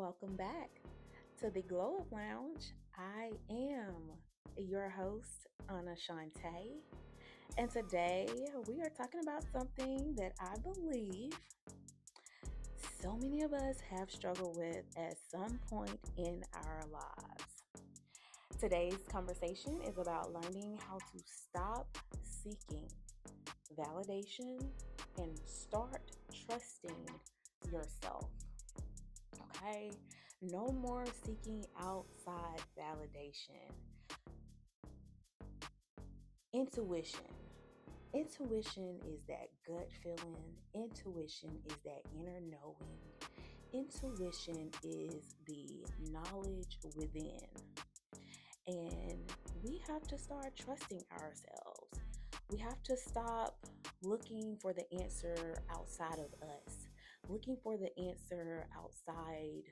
welcome back to the Glow Up Lounge. I am your host, Anna Shante, and today we are talking about something that I believe so many of us have struggled with at some point in our lives. Today's conversation is about learning how to stop seeking validation and start trusting yourself. Okay? No more seeking outside validation. Intuition. Intuition is that gut feeling. Intuition is that inner knowing. Intuition is the knowledge within. And we have to start trusting ourselves. We have to stop looking for the answer outside of us, looking for the answer outside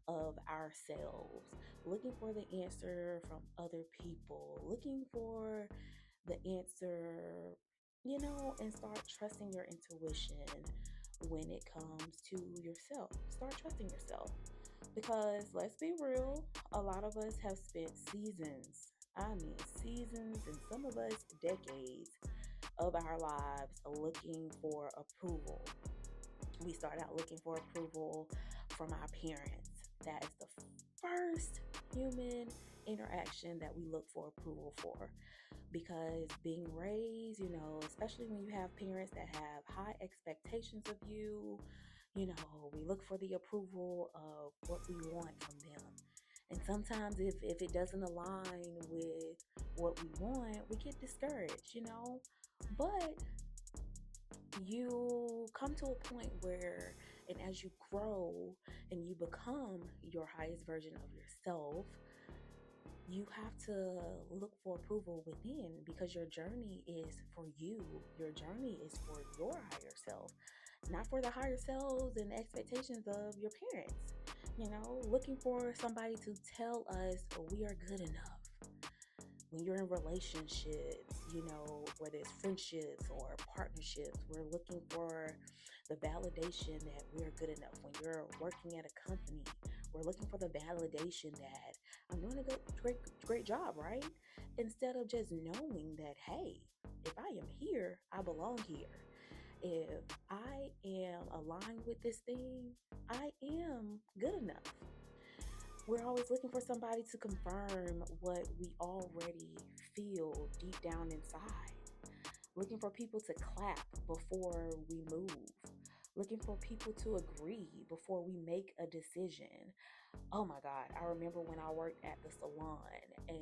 of ourselves, looking for the answer from other people, looking for the answer, and start trusting your intuition when it comes to yourself. Start trusting yourself. Because let's be real, a lot of us have spent seasons, I mean seasons, and some of us decades of our lives looking for approval. We start out looking for approval from our parents. That is the first human interaction that we look for approval for. Because being raised, especially when you have parents that have high expectations of you, we look for the approval of what we want from them. And sometimes if it doesn't align with what we want, we get discouraged. But you come to a point where, and as you grow and you become your highest version of yourself, you have to look for approval within, because your journey is for you. Your journey is for your higher self, not for the higher selves and expectations of your parents. Looking for somebody to tell us we are good enough. When you're in relationships, whether it's friendships or partnerships, we're looking for the validation that we're good enough. When you're working at a company, we're looking for the validation that I'm doing a great job, right? Instead of just knowing that, hey, if I am here, I belong here. If I am aligned with this thing, I am good enough. We're always looking for somebody to confirm what we already feel deep down inside. Looking for people to clap before we move. Looking for people to agree before we make a decision. Oh my God, I remember when I worked at the salon, and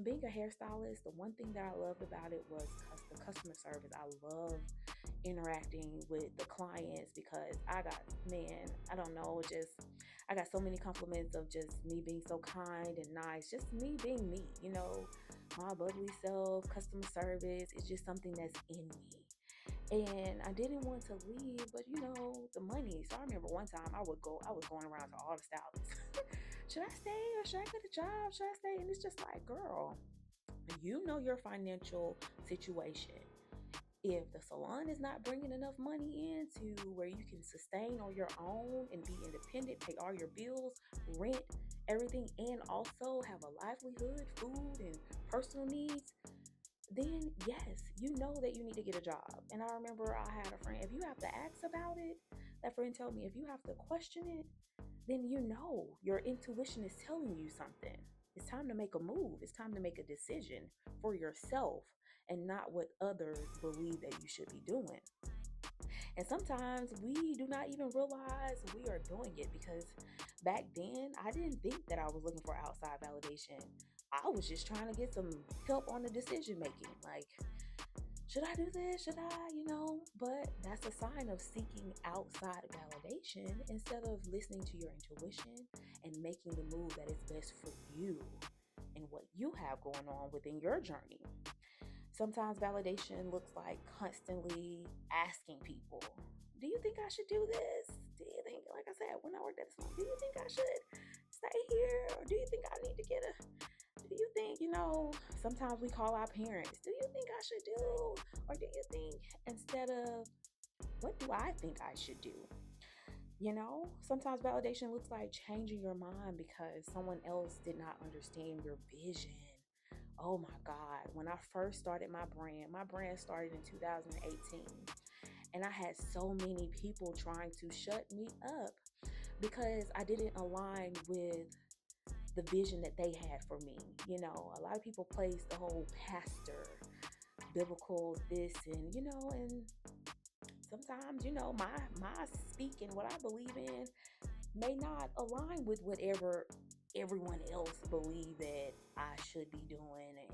being a hairstylist, the one thing that I loved about it was the customer service. I love interacting with the clients because I got so many compliments of just me being so kind and nice, just me being me, my bubbly self. Customer service is just something that's in me. And I didn't want to leave, but the money. So I remember one time I was going around to all the stylists. Should I stay or should I get a job? Should I stay? And it's just like, girl, your financial situation. If the salon is not bringing enough money in to where you can sustain on your own and be independent, pay all your bills, rent, everything, and also have a livelihood, food, and personal needs, then yes, you know that you need to get a job. And I remember I had a friend, if you have to ask about it, that friend told me, if you have to question it, then your intuition is telling you something. It's time to make a move. It's time to make a decision for yourself and not what others believe that you should be doing. And sometimes we do not even realize we are doing it, because back then I didn't think that I was looking for outside validation. I was just trying to get some help on the decision making. Like, should I do this? Should I, But that's a sign of seeking outside validation instead of listening to your intuition and making the move that is best for you and what you have going on within your journey. Sometimes validation looks like constantly asking people, do you think I should do this? Do you think, like I said, when I worked at the salon, do you think I should stay here? Or do you think I need to do you think, sometimes we call our parents, do you think I should do? Or do you think, instead of, what do I think I should do? Sometimes validation looks like changing your mind because someone else did not understand your vision. Oh my God. When I first started my brand started in 2018, and I had so many people trying to shut me up because I didn't align with the vision that they had for me. A lot of people place the whole pastor, biblical this, and sometimes, my speaking, what I believe in, may not align with whatever everyone else believe that I should be doing, and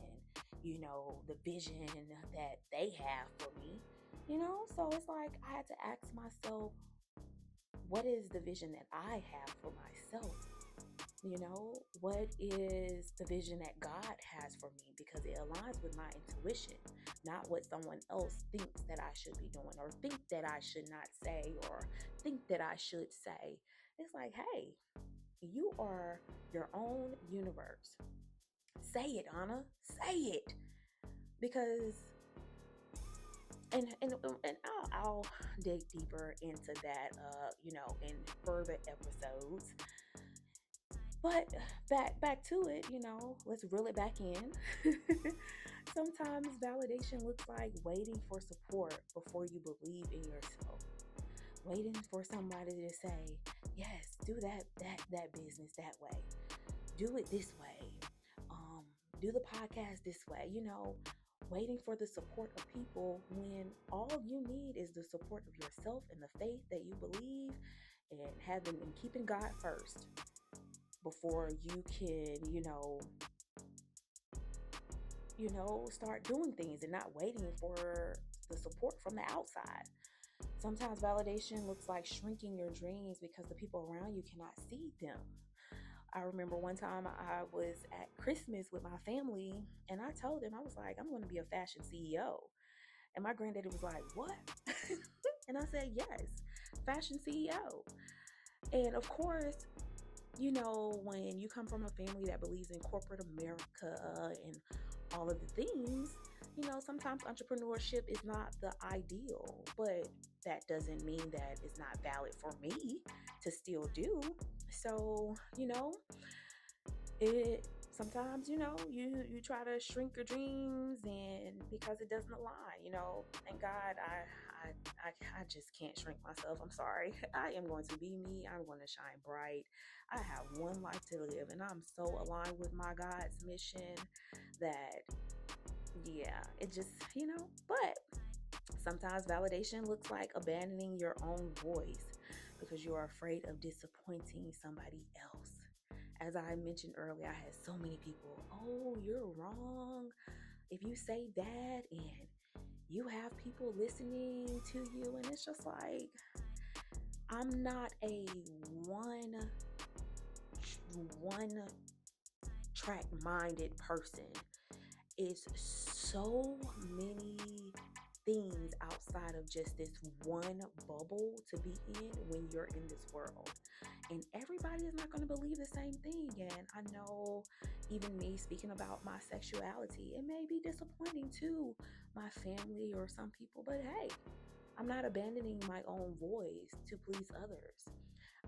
the vision that they have for me. So it's like I had to ask myself, what is the vision that I have for myself? What is the vision that God has for me? Because it aligns with my intuition, not what someone else thinks that I should be doing, or think that I should not say, or think that I should say. It's like, hey, you are your own universe. Say it, Anna. Say it. Because and I'll dig deeper into that in further episodes. But back to it, let's reel it back in. Sometimes validation looks like waiting for support before you believe in yourself. Waiting for somebody to say, yes, do that business that way. Do it this way. Do the podcast this way. Waiting for the support of people when all you need is the support of yourself and the faith that you believe, and keeping God first before you can, start doing things, and not waiting for the support from the outside. Sometimes validation looks like shrinking your dreams because the people around you cannot see them. I remember one time I was at Christmas with my family, and I told them, I was like, I'm going to be a fashion CEO. And my granddaddy was like, what? And I said, yes, fashion CEO. And of course, when you come from a family that believes in corporate America and all of the things, sometimes entrepreneurship is not the ideal, but that doesn't mean that it's not valid for me to still do. So, it sometimes, you try to shrink your dreams, and because it doesn't align, thank God I just can't shrink myself. I'm sorry. I am going to be me. I'm going to shine bright. I have one life to live, and I'm so aligned with my God's mission that, yeah, it just, but sometimes validation looks like abandoning your own voice because you are afraid of disappointing somebody else. As I mentioned earlier, I had so many people, oh, you're wrong if you say that, and you have people listening to you, and it's just like, I'm not a one track minded person. It's so many things outside of just this one bubble to be in when you're in this world. And everybody is not going to believe the same thing. And I know, even me speaking about my sexuality, it may be disappointing to my family or some people, but hey, I'm not abandoning my own voice to please others.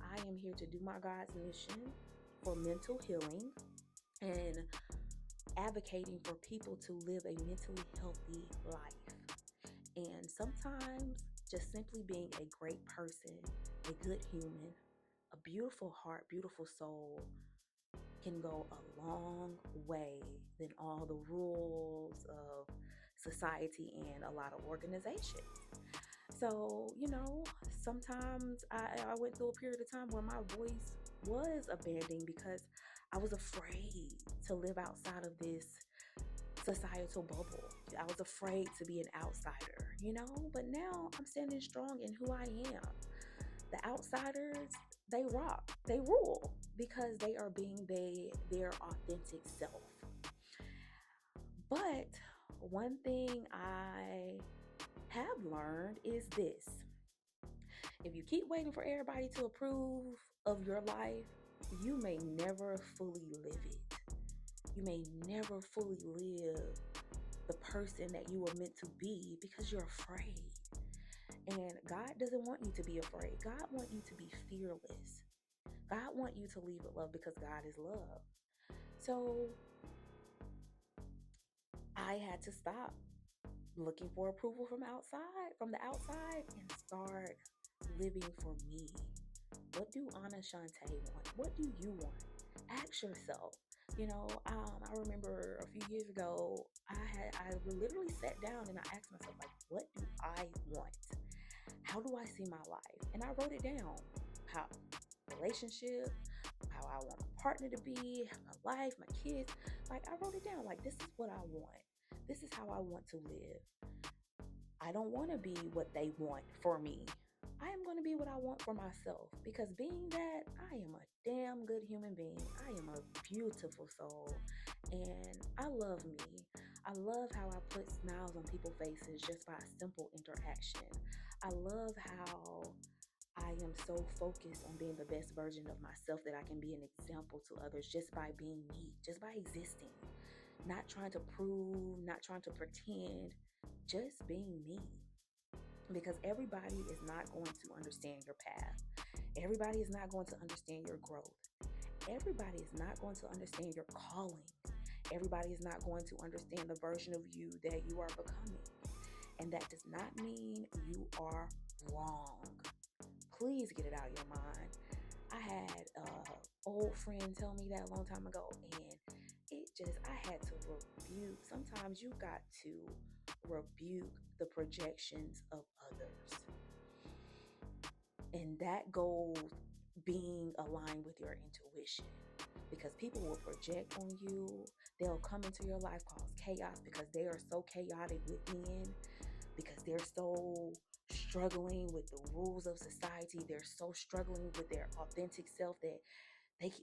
I am here to do my God's mission for mental healing and advocating for people to live a mentally healthy life. And sometimes just simply being a great person, a good human, a beautiful heart, beautiful soul can go a long way than all the rules of society and a lot of organizations. So, sometimes I went through a period of time where my voice was abandoned because I was afraid to live outside of this societal bubble. I was afraid to be an outsider, but now I'm standing strong in who I am. The outsiders, they rock, they rule because they are being their authentic self. But one thing I have learned is this: if you keep waiting for everybody to approve of your life, you may never fully live it. You may never fully live the person that you were meant to be because you're afraid. And God doesn't want you to be afraid. God wants you to be fearless. God wants you to lead with love because God is love. So I had to stop looking for approval from the outside, and start living for me. What do Anna Shantae want? What do you want? Ask yourself. I remember a few years ago, I literally sat down and I asked myself, like, what do I want? How do I see my life? And I wrote it down. How relationship, how I want my partner to be, my life, my kids. Like, I wrote it down. Like, this is what I want. This is how I want to live. I don't want to be what they want for me. I am going to be what I want for myself, because being that, I am a damn good human being. I am a beautiful soul, and I love me. I love how I put smiles on people's faces just by a simple interaction. I love how I am so focused on being the best version of myself that I can be an example to others just by being me, just by existing. Not trying to prove, not trying to pretend, just being me. Because everybody is not going to understand your path. Everybody is not going to understand your growth. Everybody is not going to understand your calling. Everybody is not going to understand the version of you that you are becoming. And that does not mean you are wrong. Please get it out of your mind. I had an old friend tell me that a long time ago, and I had to rebuke. Sometimes you got to rebuke the projections of others. And that goes being aligned with your intuition. Because people will project on you. They'll come into your life, cause chaos, because they are so chaotic within, because they're so struggling with the rules of society. They're so struggling with their authentic self that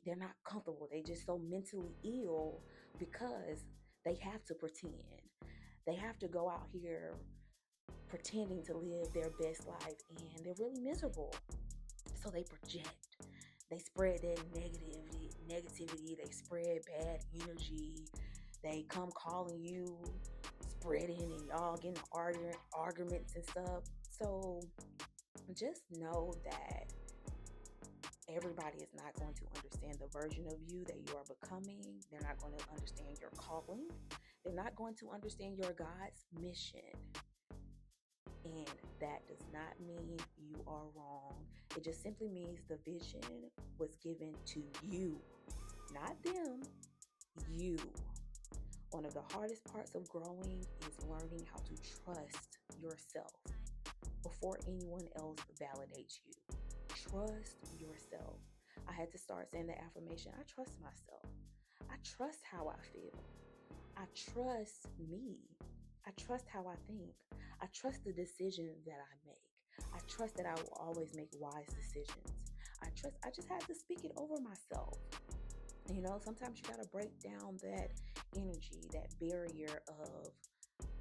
they're not comfortable. They just so mentally ill because they have to pretend. They have to go out here pretending to live their best life, and they're really miserable. So they project. They spread that negativity. They spread bad energy. They come calling you, spreading, and y'all getting arguments and stuff. So just know that everybody is not going to understand the version of you that you are becoming. They're not going to understand your calling. They're not going to understand your God's mission. And that does not mean you are wrong. It just simply means the vision was given to you, not them, you. One of the hardest parts of growing is learning how to trust yourself before anyone else validates you. Trust yourself. I had to start saying the affirmation, I trust myself. I trust how I feel. I trust me. I trust how I think. I trust the decisions that I make. I trust that I will always make wise decisions. I just had to speak it over myself. Sometimes you got to break down that energy, that barrier of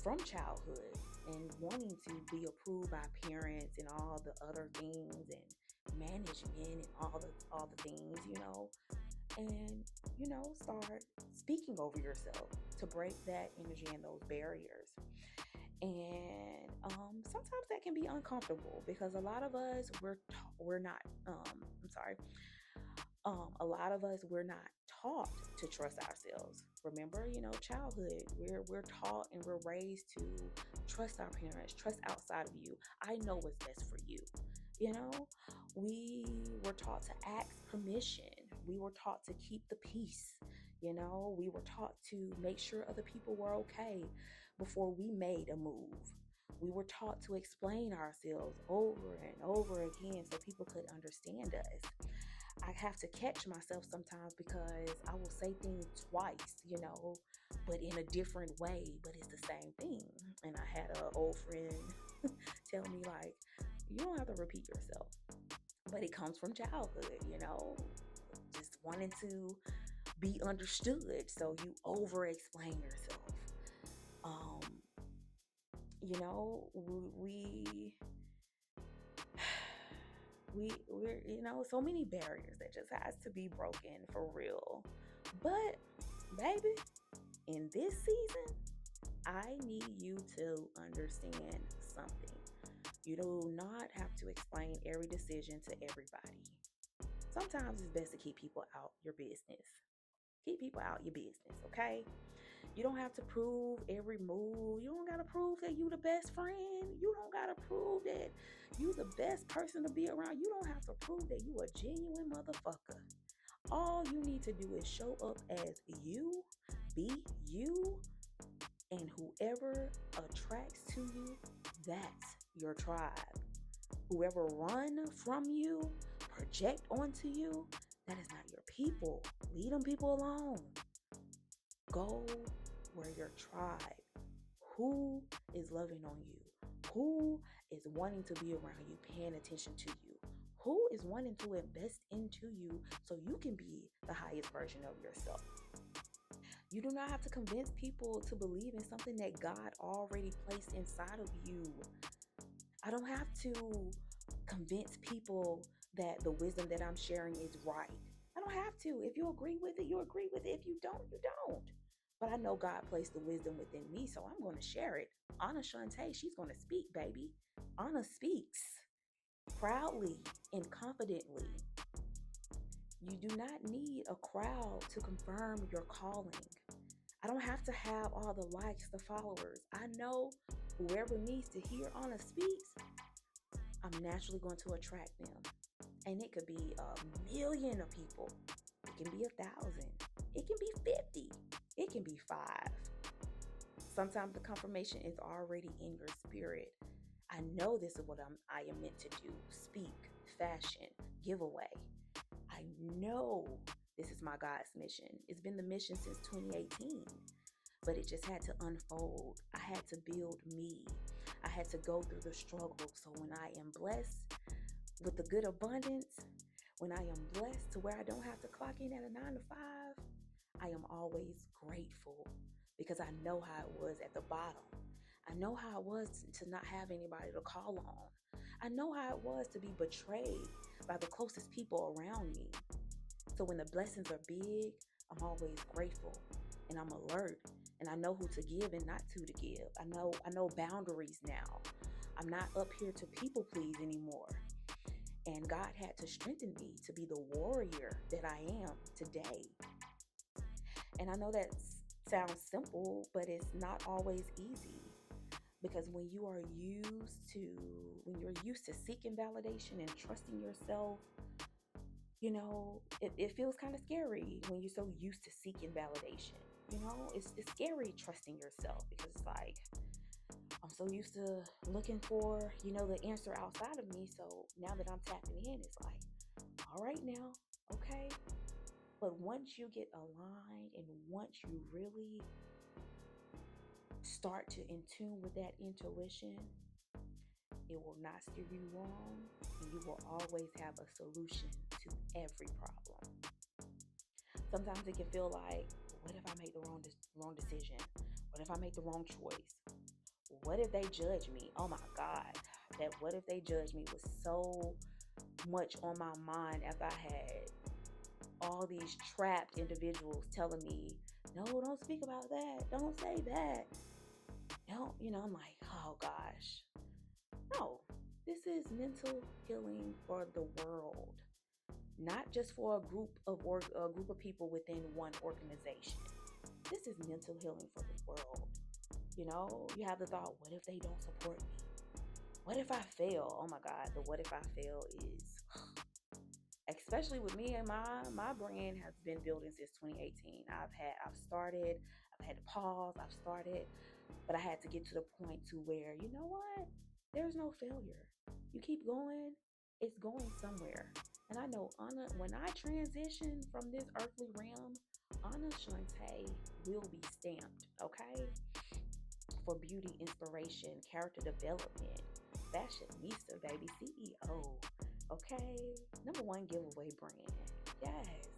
from childhood and wanting to be approved by parents and all the other things and management and all the things, and start speaking over yourself to break that energy and those barriers. And sometimes that can be uncomfortable because a lot of us we're not a lot of us we're not taught to trust ourselves. Remember, childhood, we're taught and we're raised to trust our parents, trust outside of you. I know what's best for you. We were taught to ask permission. We were taught to keep the peace. We were taught to make sure other people were okay before we made a move. We were taught to explain ourselves over and over again so people could understand us. I have to catch myself sometimes because I will say things twice, but in a different way, but it's the same thing. And I had an old friend tell me, like, you don't have to repeat yourself, but it comes from childhood, just wanting to be understood. So you over explain yourself. We're so many barriers that just has to be broken for real. But baby, in this season, I need you to understand something. You do not have to explain every decision to everybody. Sometimes it's best to keep people out your business. Keep people out your business, okay? You don't have to prove every move. You don't got to prove that you the best friend. You don't got to prove that you the best person to be around. You don't have to prove that you a genuine motherfucker. All you need to do is show up as you, be you, and whoever attracts to you, that's your tribe. Whoever run from you, project onto you, that is not your people. Leave them people alone. Go where your tribe, who is loving on you, who is wanting to be around you, paying attention to you, who is wanting to invest into you so you can be the highest version of yourself. You do not have to convince people to believe in something that God already placed inside of you. I don't have to convince people that the wisdom that I'm sharing is right. I don't have to. If you agree with it, you agree with it. If you don't, you don't. But I know God placed the wisdom within me, so I'm going to share it. Anna Shantae, she's going to speak, baby. Anna speaks proudly and confidently. You do not need a crowd to confirm your calling. I don't have to have all the likes, the followers. I know whoever needs to hear Anna speaks, I'm naturally going to attract them. And it could be 1,000,000 of people. It can be 1,000. It can be 50. It can be 5. Sometimes the confirmation is already in your spirit. I know this is what I am meant to do. Speak, fashion, giveaway. I know this is my God's mission. It's been the mission since 2018, but it just had to unfold. I had to build me. I had to go through the struggle. So when I am blessed with the good abundance, when I am blessed to where I don't have to clock in at a 9 to 5, I am always grateful because I know how it was at the bottom. I know how it was to not have anybody to call on. I know how it was to be betrayed by the closest people around me. So when the blessings are big, I'm always grateful and I'm alert and I know who to give and not to give. I know boundaries now. I'm not up here to people please anymore. And God had to strengthen me to be the warrior that I am today. And I know that sounds simple, but it's not always easy. Because when you're used to seeking validation and trusting yourself, it feels kind of scary when you're so used to seeking validation. It's scary trusting yourself because it's like, I'm so used to looking for, the answer outside of me. So now that I'm tapping in, it's like, all right now, okay. But once you get aligned and once you really start to in tune with that intuition, it will not steer you wrong, and you will always have a solution to every problem. Sometimes it can feel like, what if I make the wrong decision? What if I make the wrong choice? What if they judge me? Oh my God, that what if they judge me was so much on my mind after I had all these trapped individuals telling me, no, don't speak about that. Don't say that. No, I'm like, oh gosh. No, this is mental healing for the world, not just for a group of people within one organization. This is mental healing for the world. You have the thought, what if they don't support me? What if I fail? Oh my God, the what if I fail is, especially with me and my brand has been building since 2018. I've started, I've had to pause, I've started, but I had to get to the point to where, you know what? There's no failure. You keep going, it's going somewhere. And I know when I transition from this earthly realm, Anna Shantae will be stamped, okay? For beauty, inspiration, character development, fashionista, baby, CEO, okay? #1 giveaway brand, yes.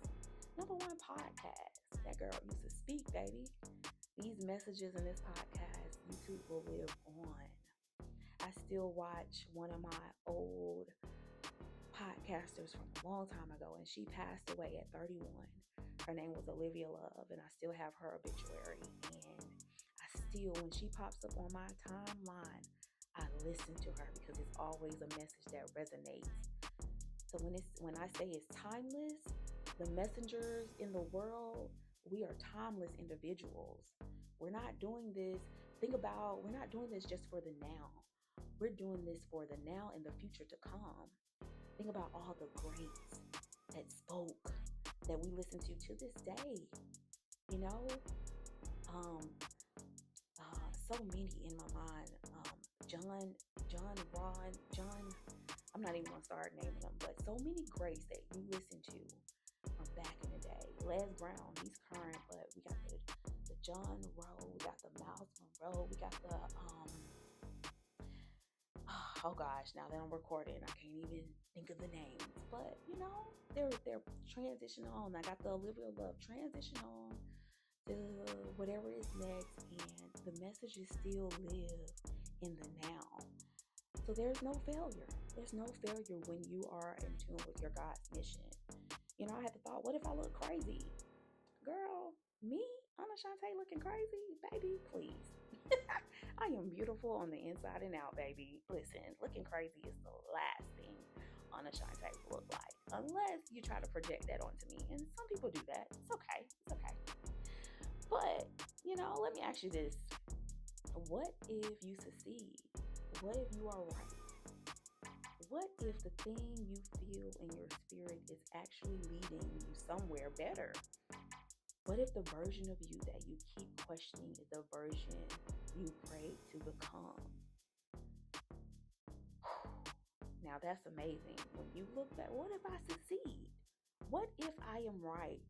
#1 podcast. That girl used to speak, baby. These messages in this podcast, YouTube will live on. I still watch one of my old podcasters from a long time ago, and she passed away at 31. Her name was Olivia Love, and I still have her obituary. And I still, when she pops up on my timeline, I listen to her because it's always a message that resonates. So when I say it's timeless, the messengers in the world, we are timeless individuals. We're not doing this. Think about, we're not doing this just for the now. We're doing this for the now and the future to come. Think about all the greats that spoke, that we listen to this day. You know, um, so many in my mind. John, Ron, John. I'm not even gonna start naming them, but so many greats that you listen to from back in the day. Les Brown, he's current, but we got the John Rowe, we got the Miles Monroe, we got the oh gosh, now that I'm recording, I can't even think of the names. But you know, they're transitioning on. I got the Olivia Love transition on to whatever is next, and the messages still live in the now. So there's no failure. There's no failure when you are in tune with your God's mission. You know, I had the thought, what if I look crazy? Girl, me, Anna Shantae, looking crazy? Baby, please. I am beautiful on the inside and out, baby. Listen, looking crazy is the last thing Anna Shantae will look like. Unless you try to project that onto me. And some people do that. It's okay. It's okay. But, you know, let me ask you this. What if you succeed? What if you are right? What if the thing you feel in your spirit is actually leading you somewhere better? What if the version of you that you keep questioning is the version you prayed to become? Now that's amazing. When you look back, what if I succeed? What if I am right?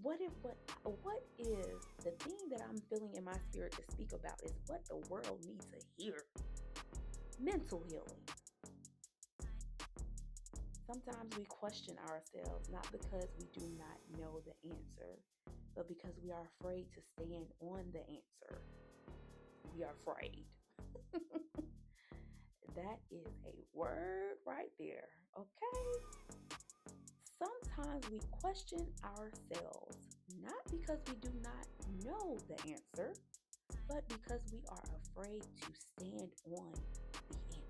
What if the thing that I'm feeling in my spirit to speak about is what the world needs to hear? Mental healing. Sometimes we question ourselves, not because we do not know the answer, but because we are afraid to stand on the answer. We are afraid. That is a word right there, okay? Sometimes we question ourselves, not because we do not know the answer, but because we are afraid to stand on the answer.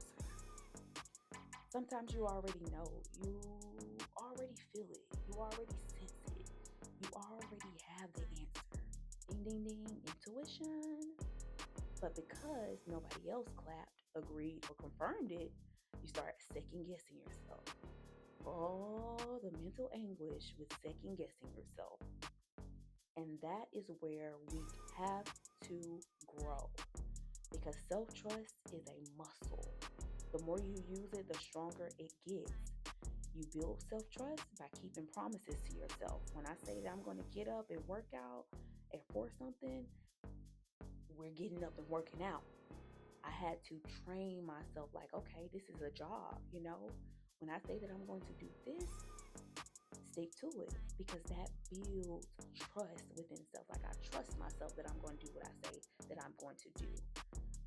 Sometimes you already know, you already feel it, you already sense it, you already have the answer. Ding, ding, ding, intuition. But because nobody else clapped, agreed, or confirmed it, you start second guessing yourself. Oh, the mental anguish with second guessing yourself. And that is where we have to grow, because self-trust is a muscle. The more you use it, the stronger it gets. You build self-trust by keeping promises to yourself. When I say that I'm going to get up and work out and for something, we're getting up and working out. I had to train myself like, okay, this is a job, you know? When I say that I'm going to do this, stick to it, because that builds trust within self. Like, I trust myself that I'm going to do what I say that I'm going to do.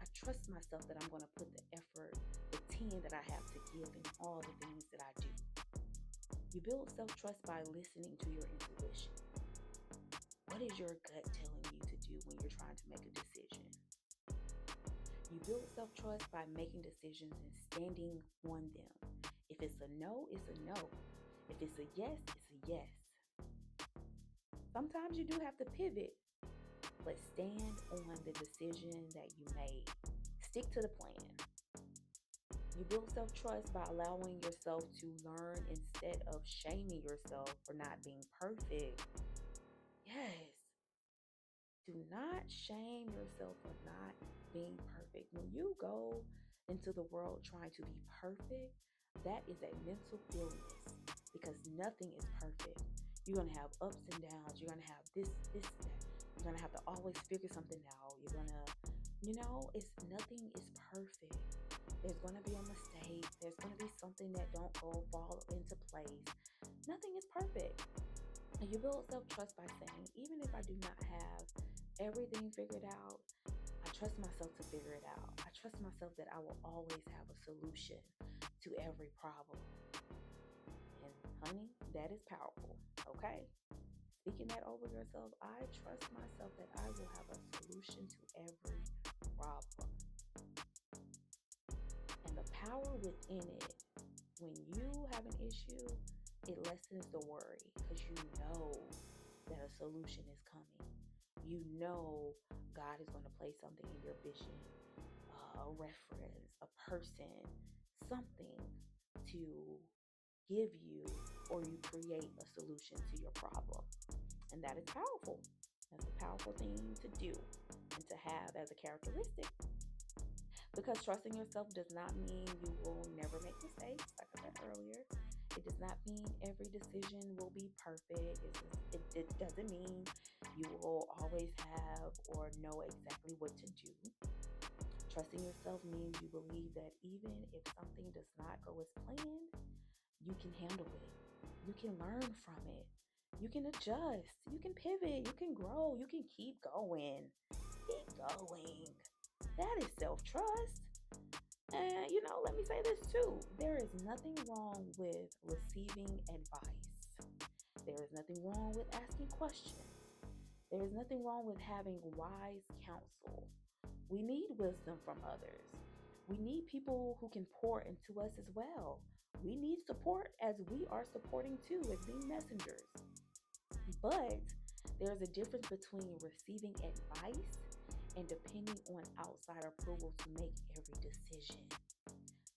I trust myself that I'm going to put the effort, the 10 that I have to give in all the things that I do. You build self-trust by listening to your intuition. What is your gut telling you to do when you're trying to make a decision? You build self-trust by making decisions and standing on them. If it's a no, it's a no. If it's a yes, it's a yes. Sometimes you do have to pivot, but stand on the decision that you made. Stick to the plan. You build self-trust by allowing yourself to learn instead of shaming yourself for not being perfect. Yes. Do not shame yourself for not being perfect. When you go into the world trying to be perfect, that is a mental illness, because nothing is perfect. You're going to have ups and downs. You're going to have this, that. You're going to have to always figure something out. You're going to, nothing is perfect. There's going to be a mistake. There's going to be something that don't fall into place. Nothing is perfect. And you build self-trust by saying, even if I do not have everything figured out, I trust myself to figure it out. I trust myself that I will always have a solution to every problem. And honey, that is powerful, okay? Speaking that over yourself, I trust myself that I will have a solution to every problem. power within it. When you have an issue, it lessens the worry because you know that a solution is coming. You know God is going to place something in your vision, a reference, a person, something to give you, or you create a solution to your problem. And that is powerful. That's a powerful thing to do and to have as a characteristic. Because trusting yourself does not mean you will never make mistakes, like I said earlier. It does not mean every decision will be perfect. It doesn't mean you will always have or know exactly what to do. Trusting yourself means you believe that even if something does not go as planned, you can handle it. You can learn from it. You can adjust. You can pivot. You can grow. You can keep going. Keep going. That is self trust. And, let me say this too. There is nothing wrong with receiving advice. There is nothing wrong with asking questions. There is nothing wrong with having wise counsel. We need wisdom from others. We need people who can pour into us as well. We need support as we are supporting too, as being messengers. But there's a difference between receiving advice and depending on outside approval to make every decision.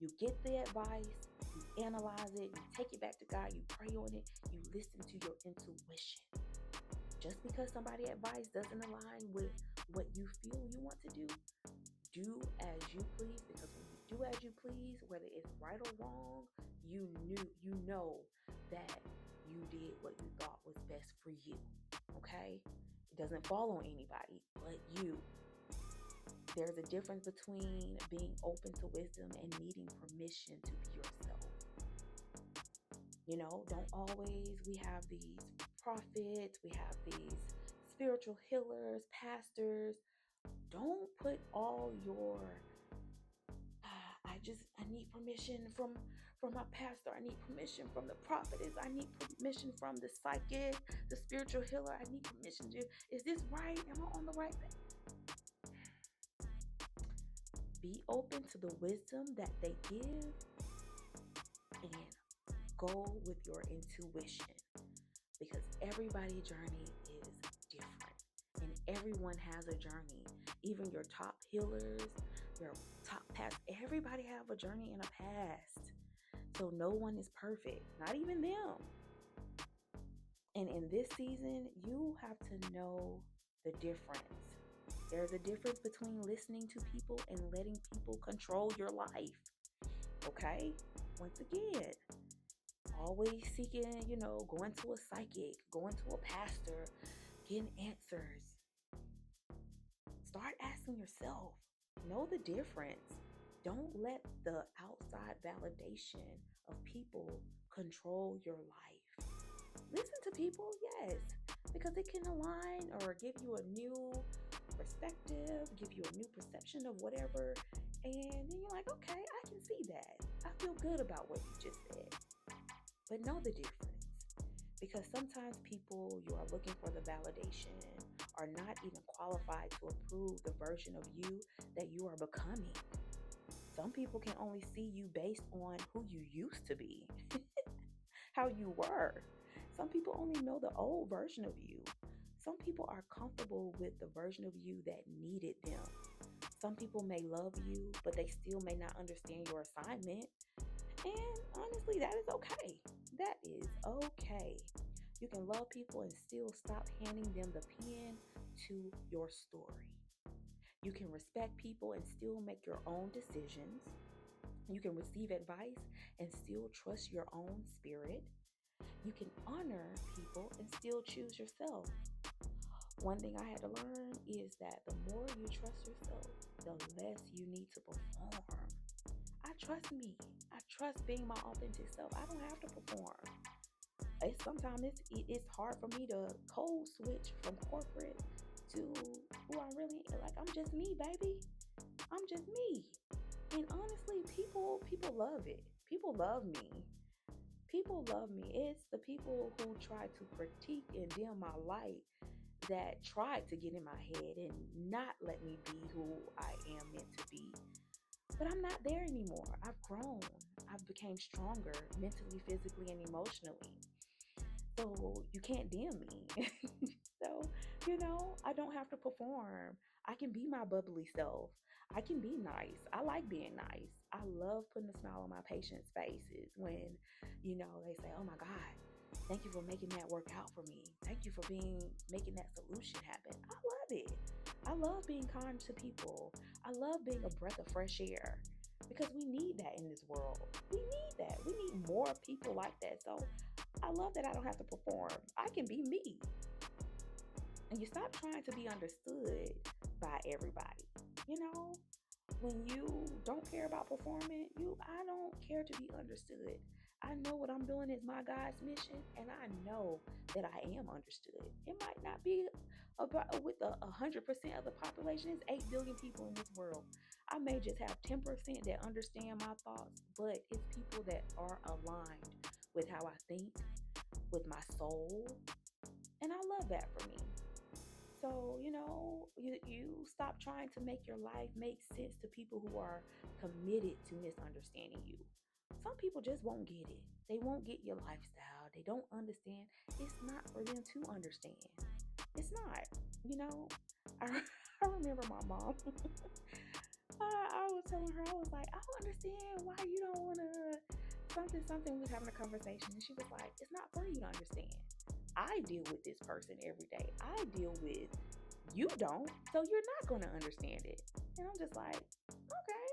You get the advice, you analyze it, you take it back to God, you pray on it, you listen to your intuition. Just because somebody's advice doesn't align with what you feel you want to do as you please, because when you do as you please, whether it's right or wrong, you know that you did what you thought was best for you. Okay? It doesn't fall on anybody but you. There's a difference between being open to wisdom and needing permission to be yourself. Don't always, we have these prophets, we have these spiritual healers, pastors. Don't put all your I need permission from my pastor. I need permission from the prophetess. I need permission from the psychic, the spiritual healer. I need permission to, is this right? Am I on the right path? Be open to the wisdom that they give and go with your intuition, because everybody's journey is different and everyone has a journey. Even your top healers, your top past, everybody have a journey and a past. So no one is perfect, not even them. And in this season, you have to know the difference. There's a difference between listening to people and letting people control your life. Okay? Once again, always seeking, going to a psychic, going to a pastor, getting answers. Start asking yourself. Know the difference. Don't let the outside validation of people control your life. Listen to people, yes, because it can align or give you a new perspective, give you a new perception of whatever. And then you're like, okay, I can see that. I feel good about what you just said. But know the difference. Because sometimes people you are looking for the validation are not even qualified to approve the version of you that you are becoming. Some people can only see you based on who you used to be, how you were. Some people only know the old version of you. Some people are comfortable with the version of you that needed them. Some people may love you, but they still may not understand your assignment. And honestly, that is okay. That is okay. You can love people and still stop handing them the pen to your story. You can respect people and still make your own decisions. You can receive advice and still trust your own spirit. You can honor people and still choose yourself. One thing I had to learn is that the more you trust yourself, the less you need to perform. I trust me. I trust being my authentic self. I don't have to perform. Sometimes it's hard for me to code switch from corporate to who I really am. Like, I'm just me, baby. I'm just me. And honestly, people love it. People love me. People love me. It's the people who try to critique and dim my light that tried to get in my head and not let me be who I am meant to be. But I'm not there anymore. I've grown. I've become stronger mentally, physically, and emotionally. So you can't dim me. So, I don't have to perform. I can be my bubbly self. I can be nice. I like being nice. I love putting a smile on my patients' faces when, they say, "Oh my God, thank you for making that work out for me. Thank you for making that solution happen." I love it. I love being kind to people. I love being a breath of fresh air because we need that in this world. We need that. We need more people like that. So I love that I don't have to perform. I can be me. And you stop trying to be understood by everybody. You know, when you don't care about performing, I don't care to be understood. I know what I'm doing is my God's mission, and I know that I am understood. It might not be about with 100% of the population. It's 8 billion people in this world. I may just have 10% that understand my thoughts, but it's people that are aligned with how I think, with my soul, and I love that for me. So, you stop trying to make your life make sense to people who are committed to misunderstanding you. Some people just won't get it. They won't get your lifestyle. They don't understand. It's not for them to understand. It's not. You know, I, I remember my mom. I was telling her, I was like, I don't understand why you don't want to. Something, we was having a conversation, and she was like, it's not for you to understand. I deal with this person every day. I deal with you don't, so you're not going to understand it. And I'm just like, okay,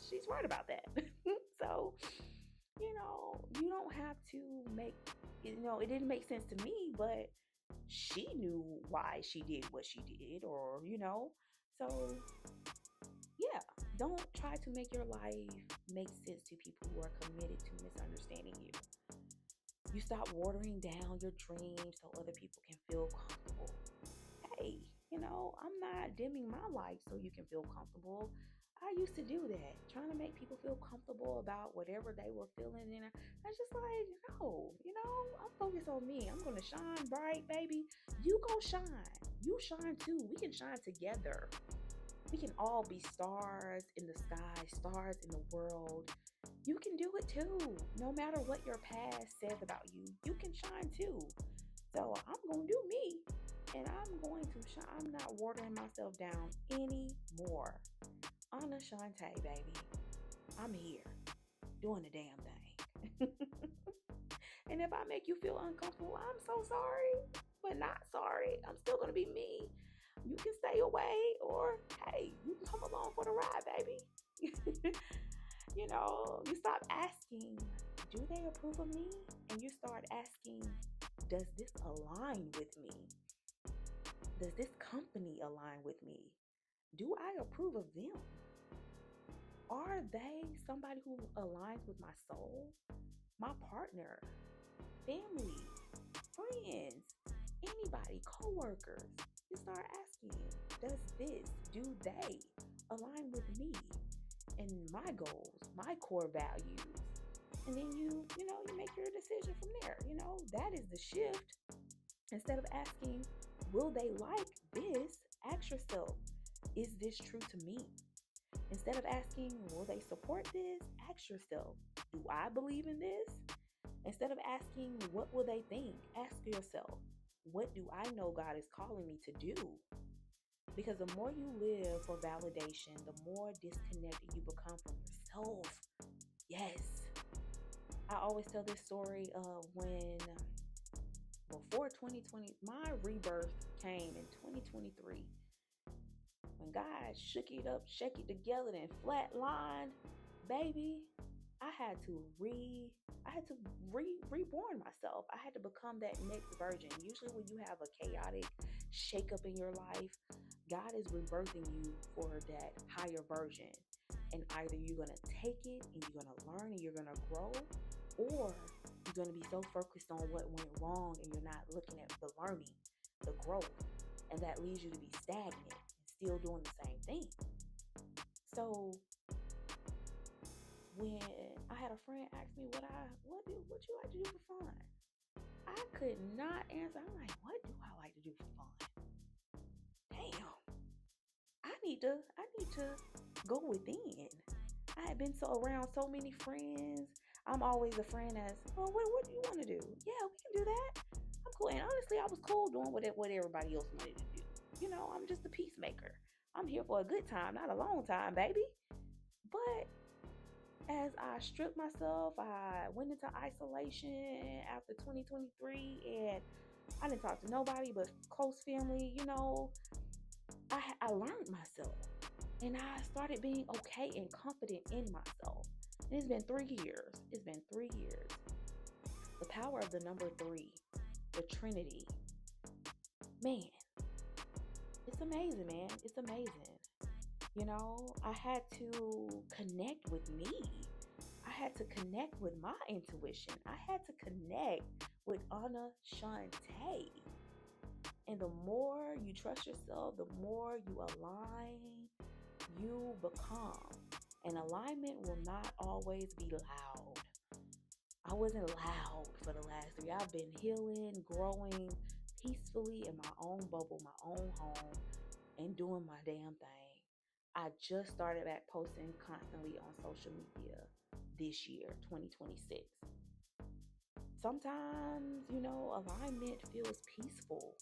she's right about that. So, you don't have to make, it didn't make sense to me, but she knew why she did what she did, or, so yeah, don't try to make your life make sense to people who are committed to misunderstanding you. You stop watering down your dreams so other people can feel comfortable. Hey, I'm not dimming my light so you can feel comfortable. I used to do that, trying to make people feel comfortable about whatever they were feeling. And I was just like, no, I'm focused on me. I'm going to shine bright, baby. You go shine. You shine too. We can shine together. We can all be stars in the sky, stars in the world. You can do it too. No matter what your past says about you, you can shine too. So I'm going to do me. And I'm going to shine. I'm not watering myself down anymore. Anna Shantae, baby. I'm here doing the damn thing. And if I make you feel uncomfortable, I'm so sorry, but not sorry. I'm still going to be me. You can stay away, or hey, you can come along for the ride, baby. You stop asking, do they approve of me? And you start asking, does this align with me? Does this company align with me? Do I approve of them? Are they somebody who aligns with my soul, my partner, family, friends, anybody, coworkers? You start asking, do they align with me and my goals, my core values? And then you make your decision from there. That is the shift. Instead of asking, will they like this? Ask yourself, is this true to me? Instead of asking, will they support this? Ask yourself, do I believe in this? Instead of asking, what will they think? Ask yourself, what do I know God is calling me to do? Because the more you live for validation, the more disconnected you become from yourself. Yes. I always tell this story of when before 2020, my rebirth came in 2023. When God shook it up, shake it together, and flatlined, baby, I had to reborn myself. I had to become that next version. Usually when you have a chaotic shakeup in your life, God is rebirthing you for that higher version. And either you're going to take it and you're going to learn and you're going to grow, or you're going to be so focused on what went wrong and you're not looking at the learning, the growth, and that leaves you to be stagnant and still doing the same thing. So when I had a friend ask me what you like to do for fun, I could not answer. I'm like, what do I like to do for fun? Damn, I I need to go within. I had been so around so many friends. I'm always a friend as, well, what do you want to do? Yeah, we can do that. I'm cool. And honestly, I was cool doing what everybody else wanted to do. I'm just a peacemaker. I'm here for a good time, not a long time, baby. But as I stripped myself, I went into isolation after 2023, and I didn't talk to nobody but close family. I learned myself, and I started being okay and confident in myself. And it's been 3 years. It's been 3 years. The power of the number three, the Trinity. Man, it's amazing, man. It's amazing. I had to connect with me. I had to connect with my intuition. I had to connect with Anna Shantae. And the more you trust yourself, the more you align, you become. And alignment will not always be loud. I wasn't loud for the last 3. I've been healing, growing peacefully in my own bubble, my own home, and doing my damn thing. I just started back posting constantly on social media this year, 2026. Sometimes, alignment feels peaceful.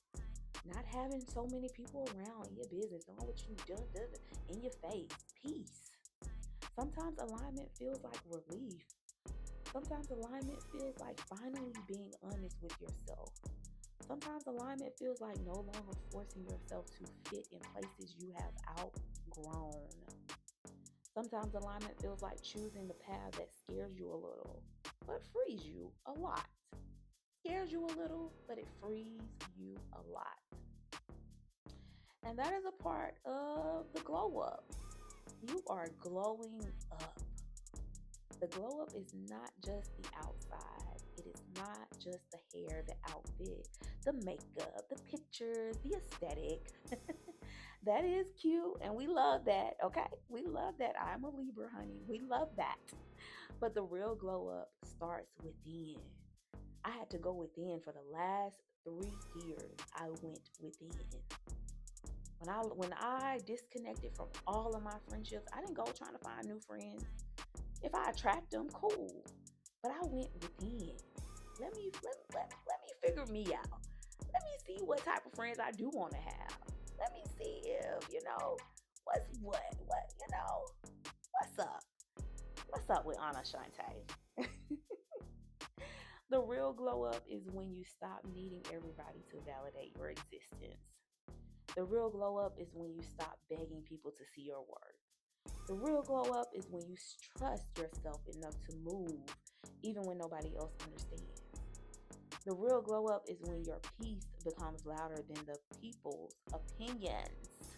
Not having so many people around in your business, knowing what you done in your face. Peace. Sometimes alignment feels like relief. Sometimes alignment feels like finally being honest with yourself. Sometimes alignment feels like no longer forcing yourself to fit in places you have outgrown. Sometimes alignment feels like choosing the path that scares you a little, but frees you a lot. Scares you a little, but it frees you a lot. And that is a part of the glow up. You are glowing up. The glow up is not just the outside. It is not just the hair, the outfit, the makeup, the pictures, the aesthetic. That is cute and we love that, okay? We love that. I'm a Libra, honey. We love that. But the real glow up starts within. I had to go within for the last 3 years. I went within. When I disconnected from all of my friendships, I didn't go trying to find new friends. If I attract them, cool. But I went within. Let me figure me out. Let me see what type of friends I do want to have. Let me see if, what's what's up. What's up with Anna Shantae? The real glow up is when you stop needing everybody to validate your existence. The real glow up is when you stop begging people to see your worth. The real glow up is when you trust yourself enough to move, even when nobody else understands. The real glow up is when your peace becomes louder than the people's opinions.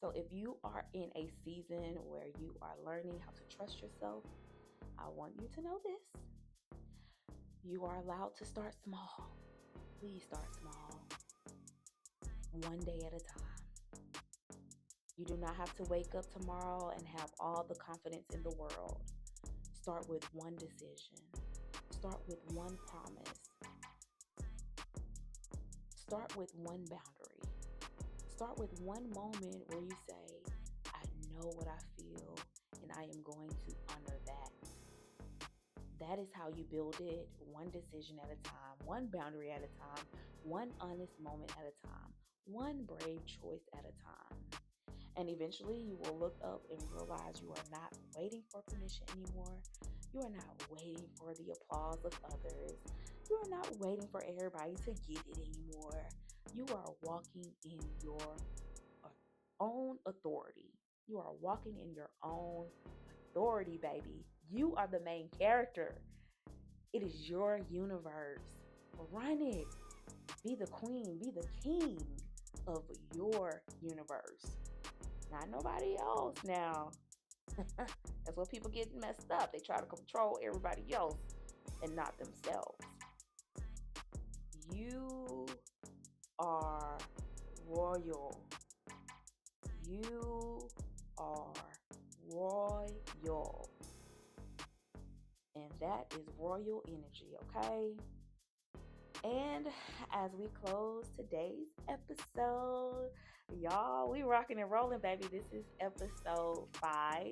So if you are in a season where you are learning how to trust yourself, I want you to know this. You are allowed to start small. Please start small. One day at a time. You do not have to wake up tomorrow and have all the confidence in the world. Start with one decision. Start with one promise. Start with one boundary. Start with one moment where you say, I know what I feel and I am going to honor that. That is how you build it, one decision at a time, one boundary at a time, one honest moment at a time, one brave choice at a time. And eventually you will look up and realize you are not waiting for permission anymore. You are not waiting for the applause of others. You are not waiting for everybody to get it anymore. You are walking in your own authority. You are walking in your own authority, baby. You are the main character. It is your universe. Run it. Be the queen. Be the king of your universe. Not nobody else now. That's what people get messed up. They try to control everybody else and not themselves. You are royal. You are royal. And that is royal energy, okay? And as we close today's episode, y'all, we rocking and rolling, baby. This is episode 5.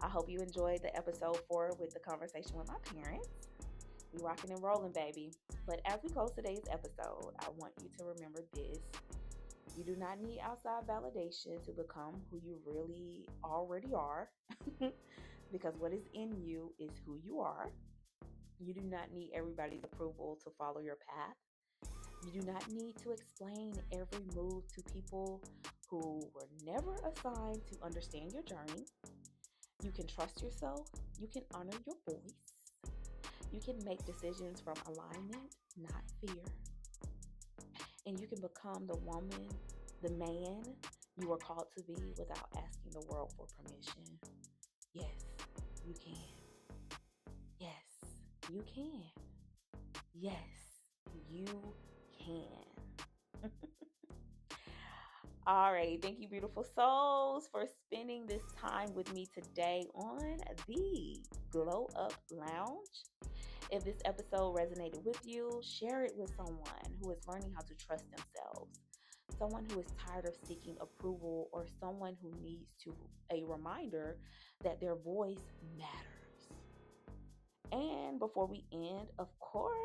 I hope you enjoyed the episode 4 with the conversation with my parents. We rocking and rolling, baby. But as we close today's episode, I want you to remember this. You do not need outside validation to become who you really already are. Because what is in you is who you are. You do not need everybody's approval to follow your path. You do not need to explain every move to people who were never assigned to understand your journey. You can trust yourself. You can honor your voice. You can make decisions from alignment, not fear. And you can become the woman, the man you were called to be without asking the world for permission. Yes, you can. Yes, you can. Yes, you can. All right. Thank you, beautiful souls, for spending this time with me today on the Glow Up Lounge. If this episode resonated with you, share it with someone who is learning how to trust themselves, someone who is tired of seeking approval, or someone who needs a reminder that their voice matters. And before we end, of course,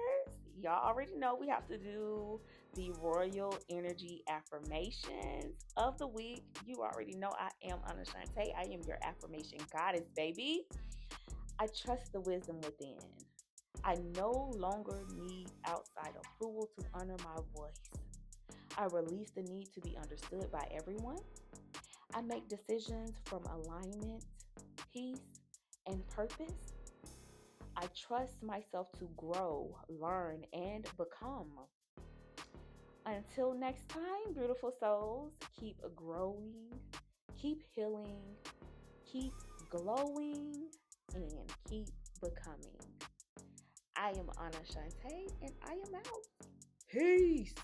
y'all already know we have to do the Royal Energy affirmations of the week. You already know I am Anna Shantae. I am your affirmation goddess, baby. I trust the wisdom within. I no longer need outside approval to honor my voice. I release the need to be understood by everyone. I make decisions from alignment, peace, and purpose. I trust myself to grow, learn, and become. Until next time, beautiful souls, keep growing, keep healing, keep glowing, and keep becoming. I am Anna Shantae, and I am out. Peace.